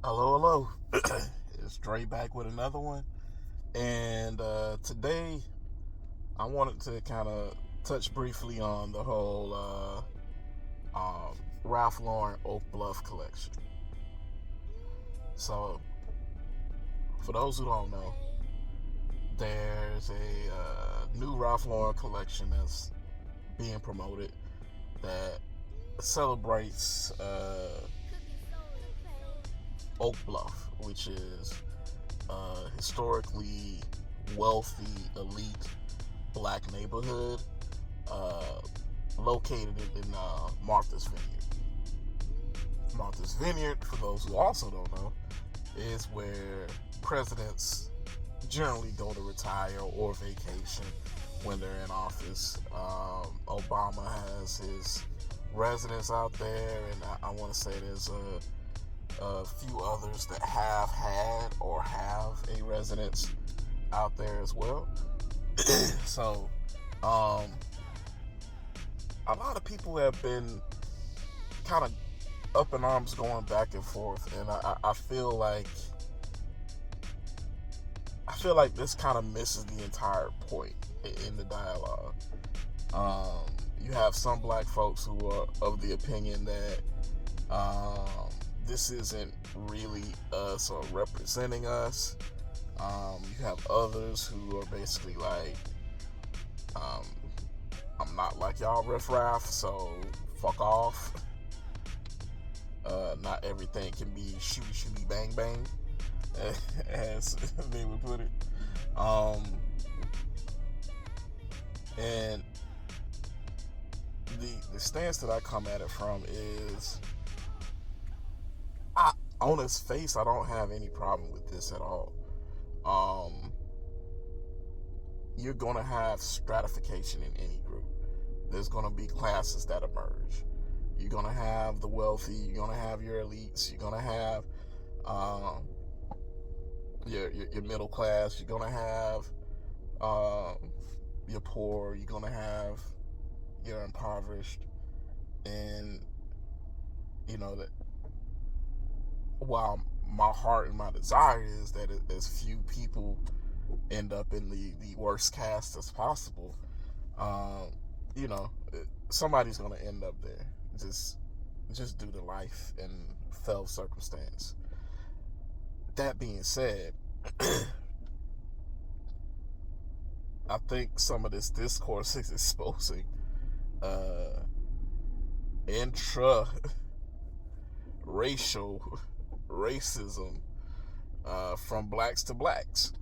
Hello, hello. It's Dre back with another one. And today I wanted to kind of touch briefly on the whole Ralph Lauren Oak Bluff collection. So, for those who don't know, there's a new Ralph Lauren collection that's being promoted that celebrates Oak Bluff, which is historically wealthy, elite black neighborhood uh, located in Martha's Vineyard. Martha's Vineyard, for those who also don't know, is where presidents generally go to retire or vacation when they're in office. Obama has his residence out there, and I want to say there's a few others that have had or have a residence out there as well. So, um, a lot of people have been kind of up in arms going back and forth, and I feel like this kind of misses the entire point in the dialogue. You have some black folks who are of the opinion that this isn't really us or representing us. You have others who are basically like, um, I'm not like y'all riffraff, so fuck off. Not everything can be shooty shooty bang bang, as they would put it. Um, and the stance that I come at it from is, on its face, I don't have any problem with this at all. Um, you're gonna have stratification in any group. There's gonna be classes that emerge. You're gonna have the wealthy. You're gonna have your elites. You're gonna have um, your middle class. You're gonna have um, your poor. You're gonna have your impoverished. And you know that while my heart and my desire is that as few people end up in the worst cast as possible, um, you know, somebody's gonna end up there. Just just due to life and fell circumstance. That being said, I think some of this discourse is exposing uh, intra racial racism from blacks to blacks,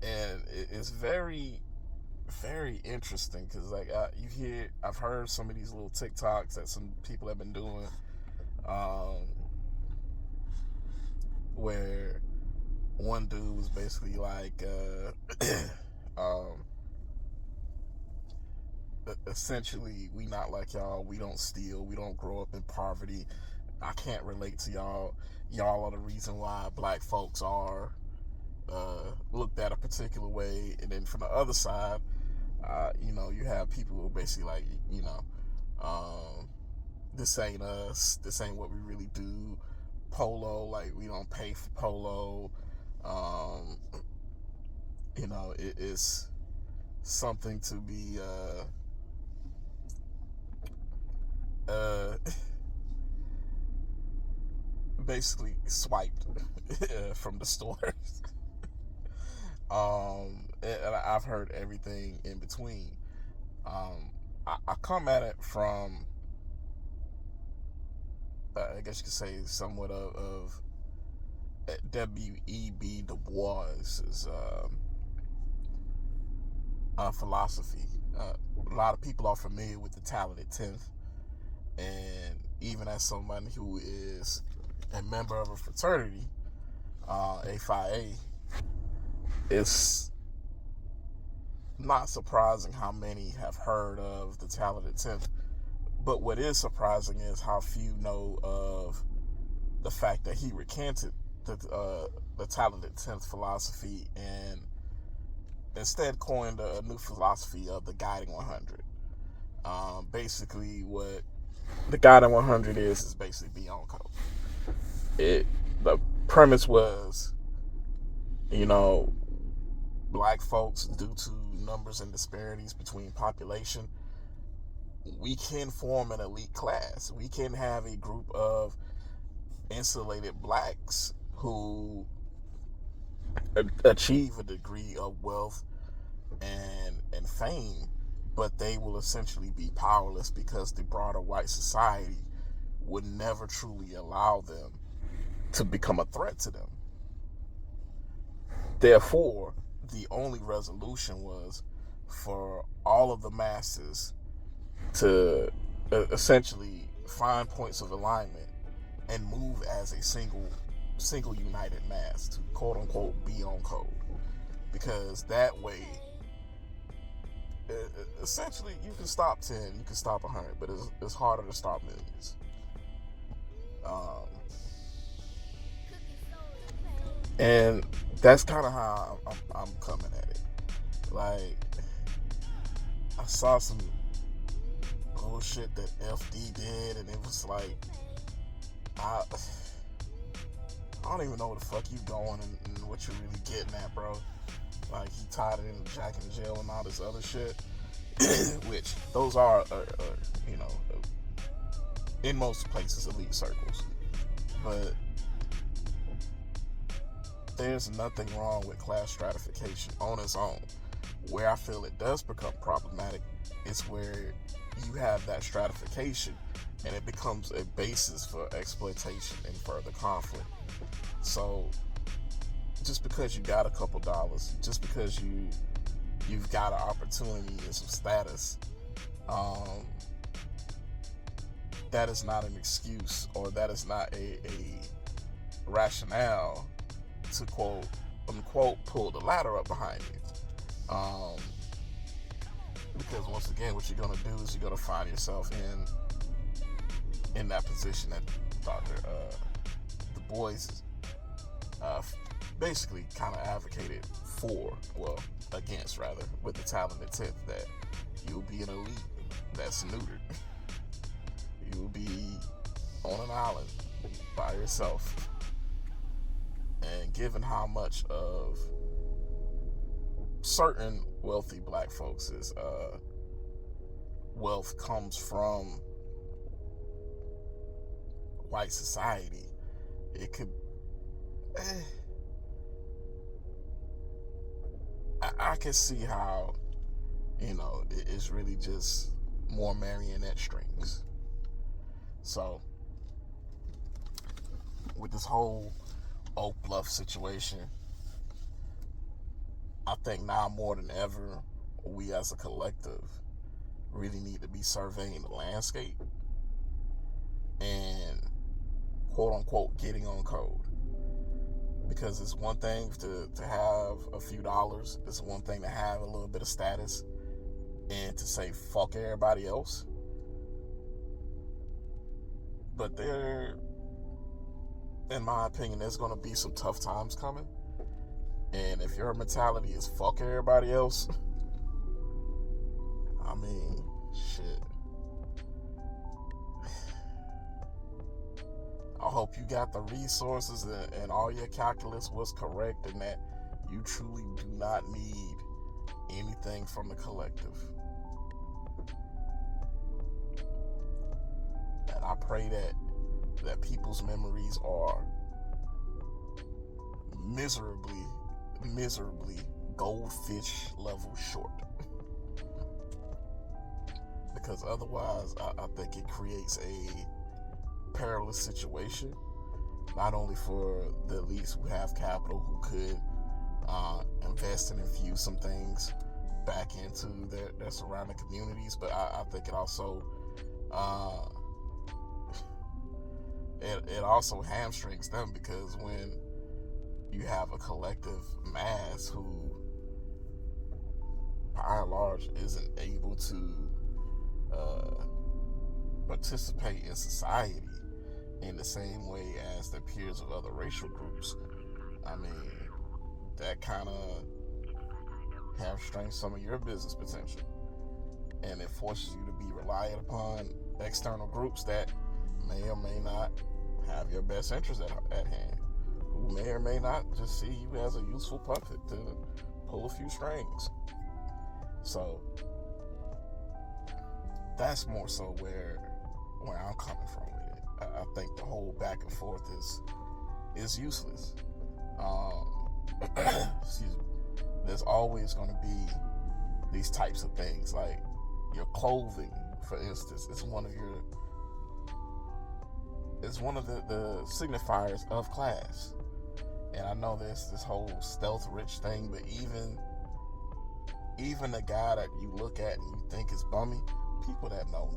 and it's very very interesting because I've heard some of these little TikToks that some people have been doing, um, where one dude was basically like, um, essentially, we not like y'all. We don't steal. We don't grow up in poverty. I can't relate to y'all. Y'all are the reason why black folks are looked at a particular way. And then from the other side, you have people who are basically like, um, this ain't us. This ain't what we really do. Polo, like we don't pay for polo. Um, it's something to be basically swiped from the stores. And I've heard everything in between. I come at it from, I guess you could say, somewhat of W.E.B. Du Bois's philosophy. A lot of people are familiar with the talented 10th, and even as someone who is a member of a fraternity, A Phi A, it's not surprising how many have heard of the talented 10th. But what is surprising is how few know of the fact that he recanted the talented 10th philosophy and instead coined a new philosophy of the guiding 100. Basically, what the guiding 100 is basically be on code. The premise was, you know, black folks, due to numbers and disparities between population, we can form an elite class. We can have a group of insulated blacks who achieve a degree of wealth and fame, but they will essentially be powerless because the broader white society would never truly allow them to become a threat to them. Therefore, the only resolution was for all of the masses to essentially find points of alignment and move as a single united mass to quote unquote be on code, because that way essentially you can stop 10, you can stop 100, but it's harder to stop millions. And that's kind of how I'm coming at it. Like, I saw some bullshit that FD did, and it was like, I don't even know where the fuck you going and what you're really getting at, bro. Like, he tied it into Jack in jail and all this other shit, which those are, you know, in most places, elite circles. But there's nothing wrong with class stratification on its own. Where I feel it does become problematic is where you have that stratification and it becomes a basis for exploitation and further conflict. So just because you got a couple dollars, just because you've got an opportunity and some status, that is not an excuse, or that is not a rationale to quote unquote pull the ladder up behind you. Because once again, what you're gonna do is you're gonna find yourself in that position that Dr. Du Bois basically kind of advocated for, well, against rather, with the talented tenth, that you'll be an elite that's neutered. You'll be on an island by yourself. And given how much of certain wealthy black folks' wealth comes from white society, it could I can see how, you know, it's really just more marionette strings. So with this whole Oak Bluff situation, I think now more than ever, we as a collective really need to be surveying the landscape and quote unquote getting on code. Because it's one thing to have a few dollars, it's one thing to have a little bit of status and to say fuck everybody else. But there, in my opinion, there's going to be some tough times coming. And if your mentality is fuck everybody else, I mean, shit. I hope you got the resources and all your calculus was correct, and that you truly do not need anything from the collective. And I pray that people's memories are miserably goldfish level short. Because otherwise, I think it creates a perilous situation, not only for the elites who have capital, who could invest and infuse some things back into their surrounding communities, but I think it also it also hamstrings them, because when you have a collective mass who by and large isn't able to participate in society in the same way as their peers of other racial groups, I mean, that kind of hamstrings some of your business potential, and it forces you to be reliant upon external groups that may or may not have your best interest at hand, who may or may not just see you as a useful puppet to pull a few strings. So that's more so where I'm coming from with it. I think the whole back and forth is useless. Excuse me. There's always going to be these types of things, like your clothing, for instance. It's one of the signifiers of class. And I know there's this whole stealth rich thing, but even the guy that you look at and you think is bummy, people that know.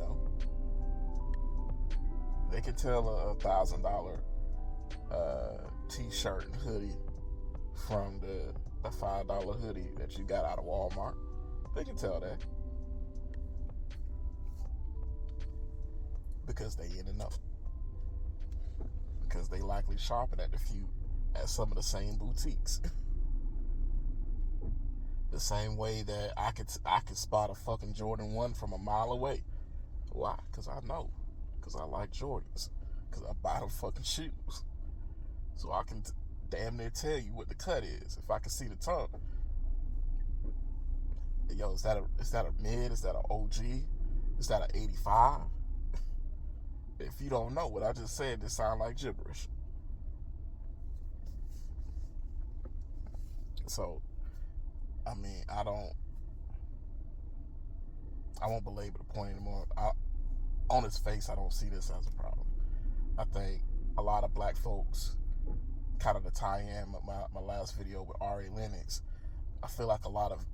They can tell a $1,000 t-shirt and hoodie from the $5 hoodie that you got out of Walmart. They can tell that. Because they in enough. Because they likely shopping at some of the same boutiques. The same way that I could spot a fucking Jordan 1 from a mile away. Why? Because I know. Because I like Jordans. Because I buy them fucking shoes. So I can damn near tell you what the cut is if I can see the tongue. Yo, is that a mid? Is that an OG? Is that an 85? If you don't know what I just said, this sound like gibberish. So, I mean, I won't belabor the point anymore. On its face, I don't see this as a problem. I think a lot of black folks, kind of the tie-in with my last video with Ari Lennox, I feel like a lot of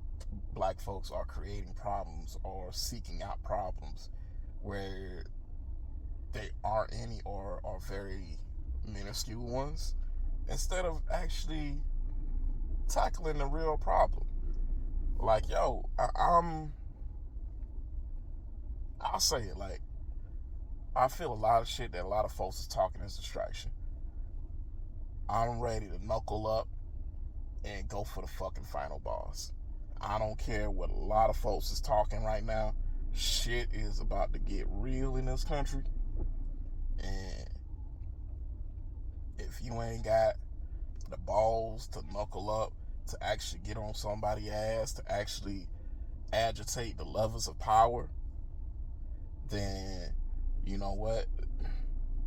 black folks are creating problems or seeking out problems where they aren't any or are very minuscule ones, instead of actually tackling the real problem. Like, yo, I'll say it, like, I feel a lot of shit that a lot of folks is talking is distraction. I'm ready to knuckle up and go for the fucking final boss. I don't care what a lot of folks is talking right now. Shit is about to get real in this country. And if you ain't got the balls to knuckle up, to actually get on somebody's ass, to actually agitate the levers of power, then you know what?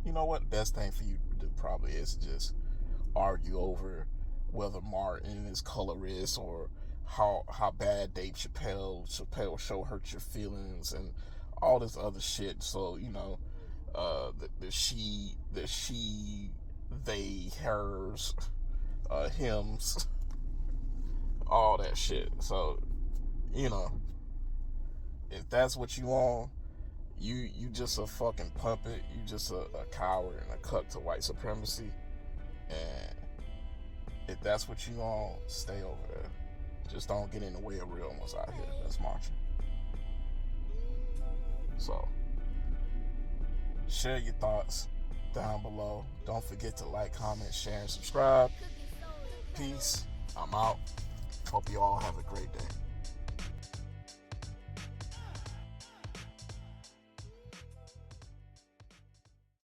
The best thing for you to do probably is just argue over whether Martin is colorist or how bad Dave Chappelle show hurt your feelings and all this other shit. So, the she, they, hers, hims, all that shit. So, if that's what you want, you just a fucking puppet. You just a coward and a cuck to white supremacy. And if that's what you want, stay over there. Just don't get in the way of real ones out here that's marching. So, share your thoughts down below. Don't forget to like, comment, share, and subscribe. Peace. I'm out. Hope you all have a great day.